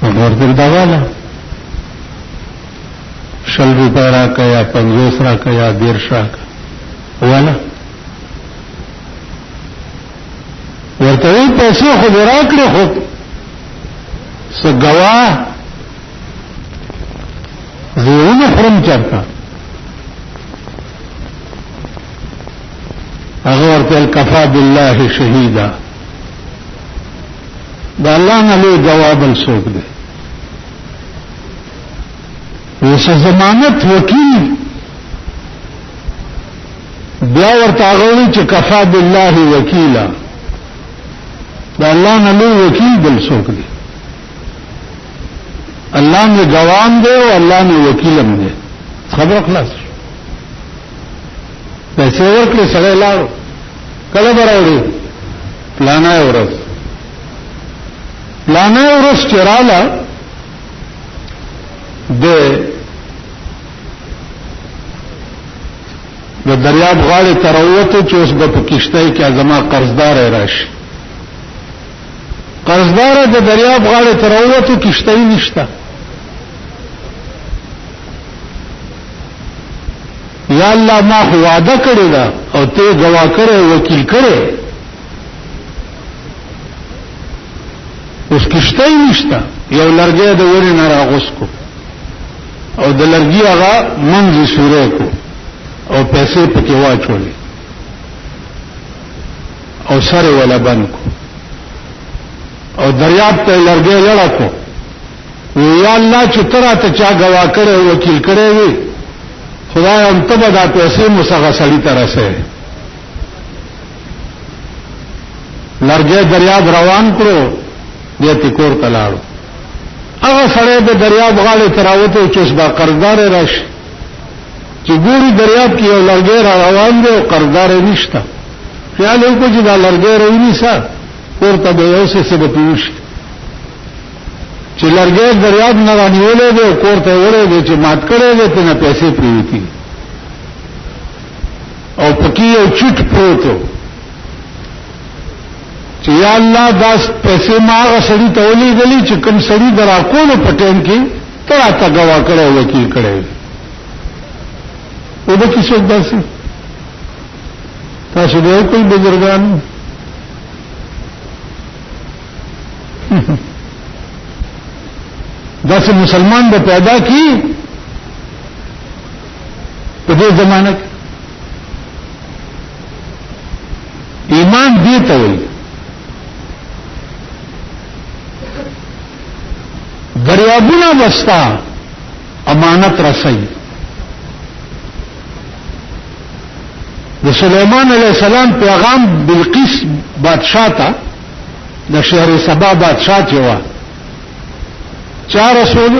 ورته داواله 100 روپۍ راکړه یا 50 راکړه یا 10 راکړه واله. ورته وی پیسې خو دې راکړې خو څه ګواه زه ونه خورم چېرته. هغه ورته الکفا بالله شهیدا، د الله نه لوی ګواه بل څوک دی. اوس ضمانت وکیل بیا ورته هغه وایي چې کفا بالله وکیلا، د الله نه لوی وکیل بل څوک دی. الله نه ګوام دی او الله نه وکیل هم دی. خبر خلاص. پیسې ورکړې سړی لاړو، کله به راوړي؟ پلانه ورځ. پلانه ورځ چې راله د دریاب غاړې ته راووتو چې اوس به په کشتۍ کې زما قرضدار راشي. قرضدار د دریاب غاړې ته راووتو، کشتۍ نشته. یا الله ما خو وعده کړې ده او ته ګواه کړې وکیل کړې، اوس کشتۍ نشته. یو لرګی د ونې نه راغوڅ کو او د لرګي هغه منځ سورې کو او پیسې پکې واچولې او سره ولا بند کو او دریاب ته لرګي لړا کو. یا الله چې تراته چا ګواه کړې وکیل کړې وي، خدای هم ته به دا پیسې مسغه سړی ته رسې. لرګي دریاب روان کړو، دې ته کور ته لاړو. هغه سړی د دریاب غاړې ته راوته چې اوس با قرضدار راشي، چې ګوري دریاب کې یو لرګی را روان دی او قرضدار یې نشته. خیال یې وکړو چې دا لرګی راونیسه کور ته به یو څه به پیوشي. چې لرګي دریاب نه رانیولې دي او کور ته وړې دي چې مات کړې دي ته نه پیسې پریوتی او پکې یو چټ پروتو چې یا الله داس پیسې ما غسړي ته ولې غلي چې کوم سړي درا کول پټین کې ترا تا غوا کړو وکیل کړي او به کیسه داسې تاسو به کوئی بزرګان داسې مسلمان به پیدا کی په دې زمانه کې ایمان دې ته وایي دریابونه بستا امانت رسي د سليمان عليه السلام پیغام بلقیس بادشاہ ته د شهر سبا بادشاہ چوا چا رسول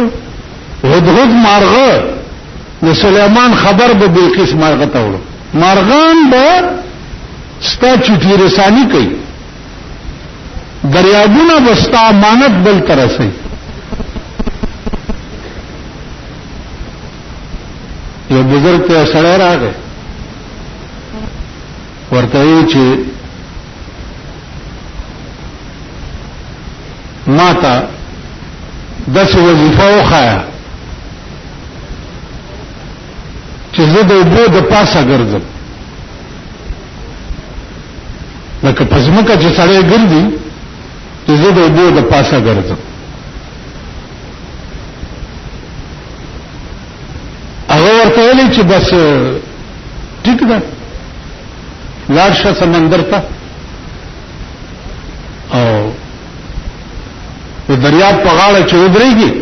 هدهد مارغه د سليمان خبر به بلقیس مارغه ته وړو مارغان به ستا چټي رسانی کوي دریابونه بستا امانت بل ترسي یو بزرگ ته سره راغی ورته وی چې ماتا دس وظیفه وخایا چې زه د اوبو د پاسه ګرځم لکه پزمکه چې سړی ګرځي چې زه د اوبو د پاسه ګرځم هغه ورته ویلي چې بس ټیک ده لاړ شه سمندر ته او د دریاب په غاړه چې ودرېږي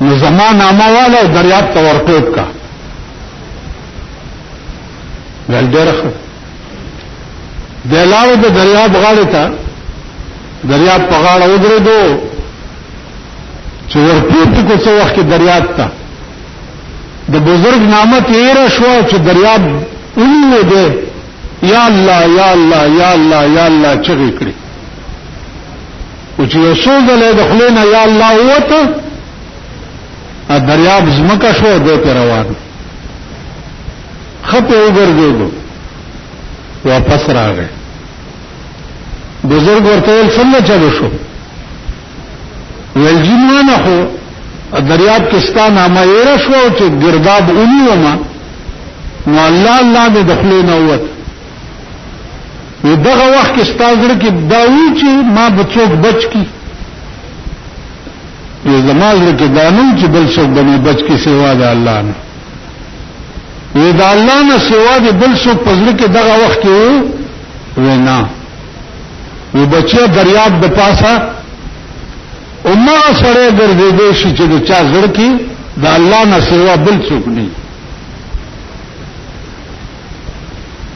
نو زما نامه والا دریاب ته ورټوپ کا ول ډېر ښه د لاړو د دریاب غاړه ته دریاب په غاړه ودرېدو چې ورټوپ کو څو وخت کې دریاب ته د بزرگ نامه تیرا شو چې دریاب اونې ده یا الله یا الله یا الله یا الله چغې کړې او چې وسوځله د خلینا یا الله وته ا دریاب زمکه شو دوی روان خپه وګرځېدو واپس راغی بزرگ ورته څنګه چلو شو ول جنونه خو دریاب کستان اما ایره شو چې گرداب اونی وما نو الله دې دخلونه ووت یو دغه وخت کې ستاسو کې داوی چې ما بچوک بچ کی یو زماله کې دانو چې بل څوک باندې بچ کی سوا د الله نه یو د الله نه سوا د بل څوک پزړه کې دغه وخت کې وینا یو بچي دریاب د پاسه امه سره ګرځېدې شي چې د چا زړه کې د الله نه سوا بل څوک نه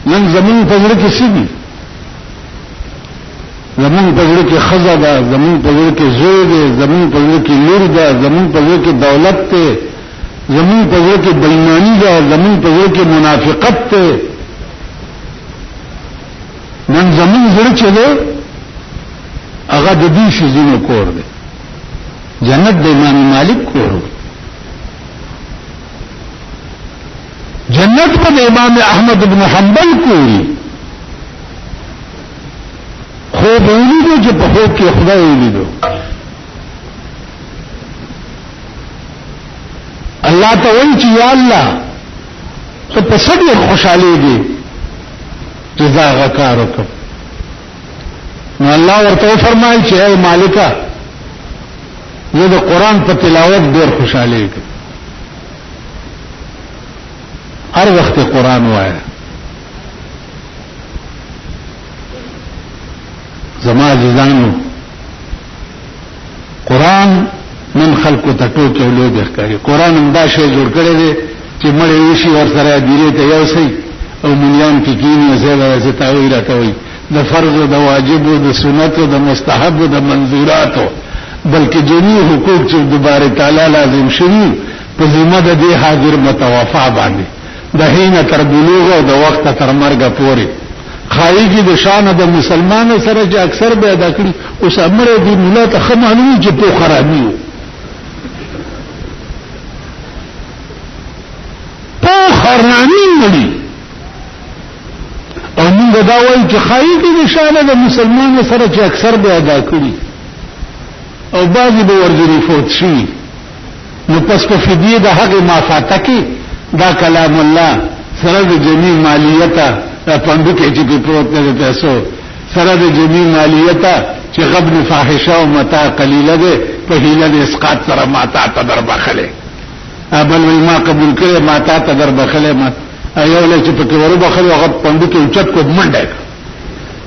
نن زمون په زړه کې سړي زمون په زړه کې خزه ده زمون په زړه کې زوی ده زمون په زړه کې لور ده زمون په زړه کې دولت ده زمون په زړه کې بېایمانی ده زمون په زړه کې منافقت ده نن زمون زړه چې ده هغه د دې شي زینو کور ده جنت د امام مالک کور جنت په امام احمد بن حنبل کوي خو به ویلو چې په خو کې خدای ویلو الله ته وایي چې یا الله ته په سړي خوشاله دي جزا غکار وکړه نو الله ورته فرمایي چې اے مالکا زه د قران په تلاوت ډېر خوشاله یم هر وخت قران وایا زما عزیزانو قران من خلقو ته ټوکې ولې ښکاري قران هم دا شی جوړ کړی دی چې مړی وشي ورسره دیره ته یو شي او مليان کې کینی زه تاوی راکوي د فرض او د واجب او د سنت او د مستحب او د منظوراتو بلکې جميع حقوق چې د بار تعالی لازم شوي په ذمہ د دې حاضر متوفا باندې د هینه تر بلوغ او د وخت تر مرګ پورې خایي د شان د مسلمان سره چې اکثر به ادا کړي اوس امر دی مولا ته خمالوي چې په خرابي په خرامي مړي او موږ دا وایو چې خایي د شان د مسلمان سره چې اکثر به ادا کړي او بعضی به ورځري فوت شي نو پس په فدیه د حق مافاته کې دا کلام الله سره د جمی مالیته پندو کې چې پروت نه پیسو سره د جمی مالیته چې غبن فاحشه او متاع قلیله ده په هیله د اسقاط سره ماتا تدر بخله ابل ما قبول کړي ماتا تدر بخله ما ایو له چې په کې ورو بخله هغه پندو کې اوچت کو منډه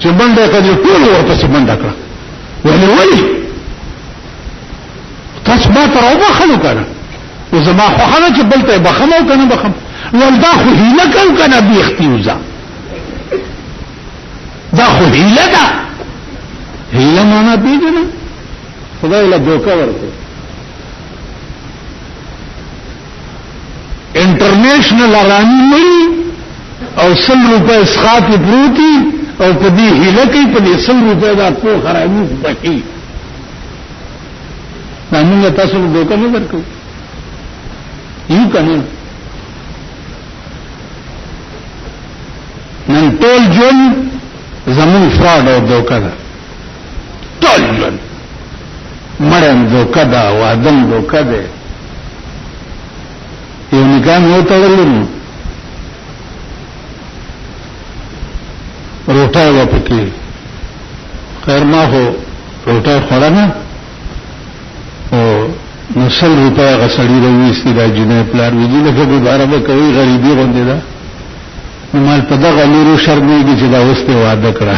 چې منډه کړي ټول ورپسې منډه کړه ولی تاسو ما تر او بخلو کنه او زما خو خلک چې بلته بخمو کنه بخم ولدا خو هیله کو کنه بی اختیوزا دا خو هیله ده هیله معنا پیژنه خدای له دوکا ورته انټرنیشنل ارانی مړي او 100 روپے اسقاط پروتي او په دې هیله کې په 100 روپے دا په خرامي بکی نامنګ تاسو له دوکا نه ورکو یو کنه نن ټول جون زمون فراډ او دوکا ده ټول جون مړم دوکا ده وادم دوکا ده یو نکاح نو تړلم روټه و پکې خیر ما هو روټه خورانه او 90 روپے غسړی روي استدا جنې پلار ویجی له دوباره به کوي غریبي غونډه ده مال په دغه لورو شرمېږي چې دا وسته وعده کړه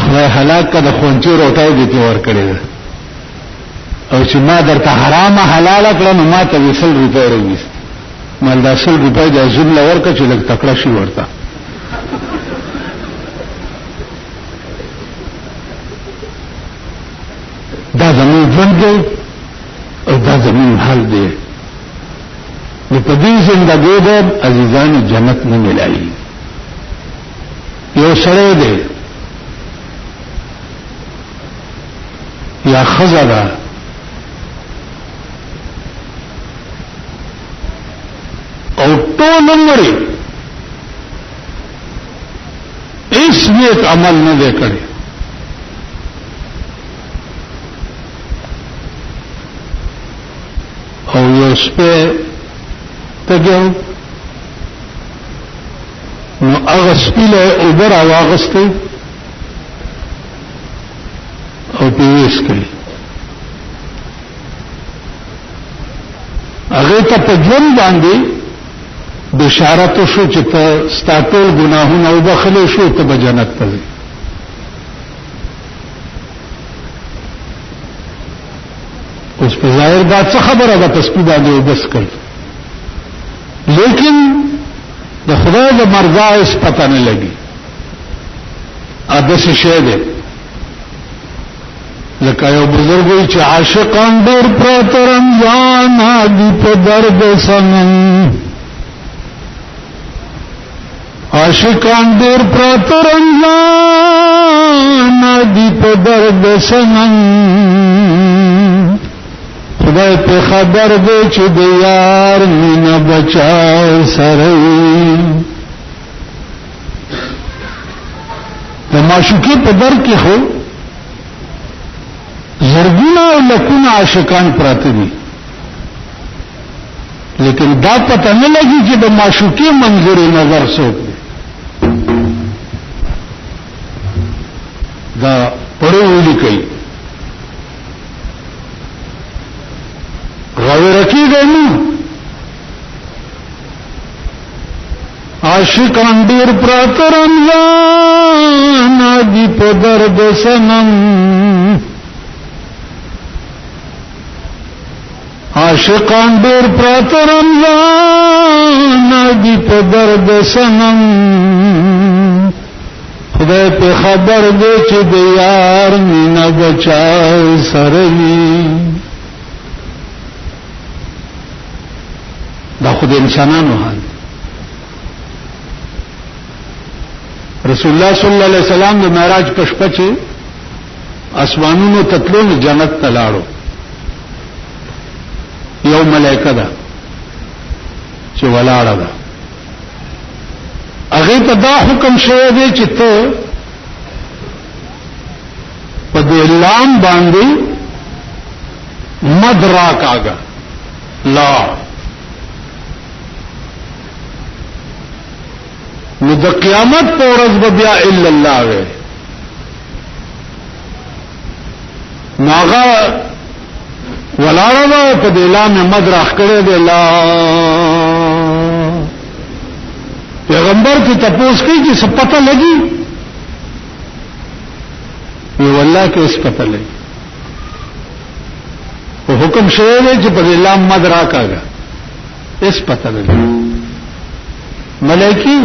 خدای هلاک کړه خونچو روټه دې ور کړې او چې ما درته حرام حلال کړه نو ما ته 20 روپے روي مال دا 100 روپے د ځل ورکړه چې لږ تکړه شي ورته دا زمون ژوند دی او دا زمون حال دی نو په دې زندګۍ د عزیزانو جنت نه ملایي یو سره دی یا خزره او ټول عمر هیڅ نیک عمل نه دی کړی او یو سپه تګو نو هغه سپیله اوبر واغسته او پیوس کړي هغه ته په ژوند باندې بشارت شو چې ته ستاتل ګناهونه او بخله شو ته به جنت ته ځې اوس په ظاهر دا څه خبره ده پس په باندې وبس کړ لیکن د خدای د مرضا اس پته نه لګي اده څه شه ده لکه یو بزرګ وی چې عاشقان ډېر پرترن ځان دي په درد سنن عاشقان ډېر پرترن ځان دي په درد سنن خدای په خبر دی چې د یار مینا بچا سره د معشوقې په در کې خو زرګونه او لکونه عاشقان پراته دي لیکن دا پته نه لګي چې د معشوقې منظور نظر څوک دی دا پړو لیکي غوړکی دی عاشقان ډیر پراترن ځان دي په درد سنم عاشقان ډیر پراترن ځان دي په درد سنم خدای په خبر دی چې د یار مینا بچا سره دا خود انسانانو حال رسول الله صلی الله علیه وسلم د معراج په شپه چې اسمانونو تتلو نه جنت ته لاړو یو ملائکه ده چې ولاړه ده هغه ته دا حکم شوی دی چې ته په دې لام باندې مد راکاګه لا نو د قیامت په ورځ به بیا الا الله وي ناغه ولاړه په دې لام مد راخ کړی دی لا پیغمبر کی تپوس کی چې څه پته لګي وی والله کې اس پته لګي او حکم شوی دی چې په لام مد راکاګه اس پته لګي ملائکی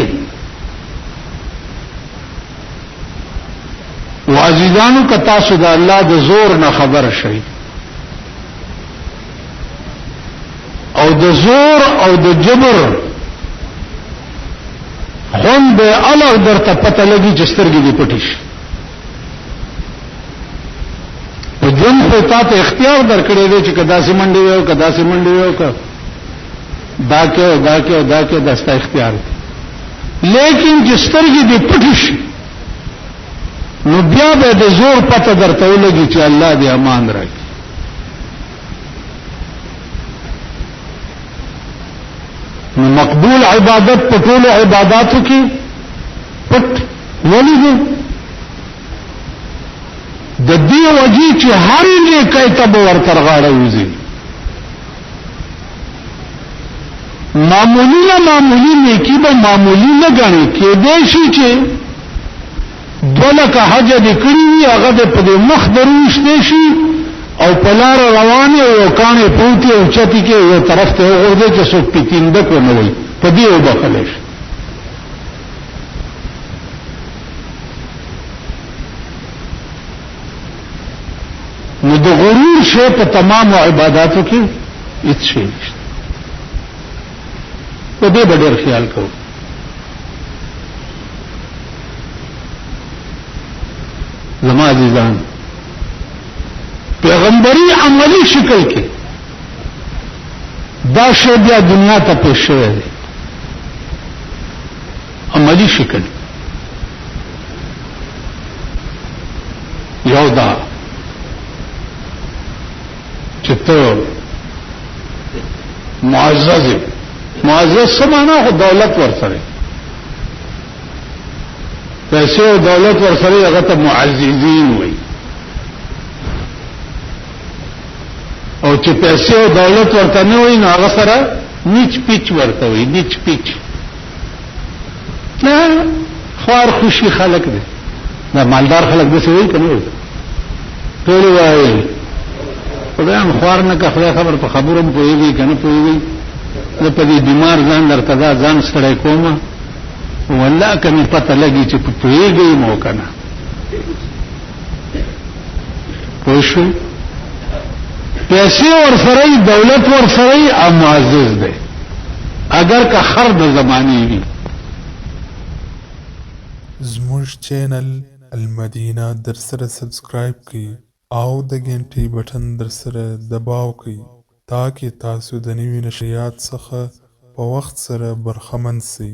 وعزیزانو کا تاسو د الله د زور نه خبر شئ او د زور او د جبر خون به الګ درته پته لګي چې سترګې دې پټې شي او جن خو تاسو اختیار درکړی دی چې کدا سي منډي وي او کدا سي منډي وي او دا کې داستا اختیار دی لیکن چې سترګې دې پټې شي نو بیا به د زور پته درته ولګي چې الله دې امان راکړي نو مقبول عبادت په ټول عبادتو کې پټ ولې دي د دې وجې چې هر نه کایته به ورته غاړه وځي معمولی نیکی به معمولی نه غني کې دې شي چې دولکه حج دې کړی وي هغه دې په مخ دروشته شي او پلار روانه او کانه پوتي او چتی کې یو طرف ته ورده چې څوک پیتینده کو نه وي په دې وبخلش نو د غرور شی په تمام عبادتو کې هیڅ شی نشته په دې ډېر خیال کوو زما عزیزان پیغمبري عملی شکل کې دا شی بیا دنیا ته پېښ شوی دی عملی شکل یو دا چې ته معزز سمانا خو دولت ورسره پیسې او دولت ورسره هغه ته معززین وایي او چې پیسې او دولت ورته نه وي نو هغه سره نیچ پیچ ورته وي نیچ پیچ نه خوار خوشي خلک دي دا مالدار خلک دي څه وایي کنه ټول وایي خدای خوار نه که خدای خبر په خبرم پوهیږي کنه پوهیږي زه په دې بیمار ځان درته دا ځان ستړی کوم والله کمه پته لګي چې پوهیږي مو کنه پوه شو پیسې ورسره دولت ورسره او معزز دی اگر که خر د زمانی وي زموږ چینل المدینه در سره سبسکرایب کړئ او د غنټې بټن در سره دباو کړئ تاکي تاسو د نوي نشریات څخه په وخت سره برخمن شئ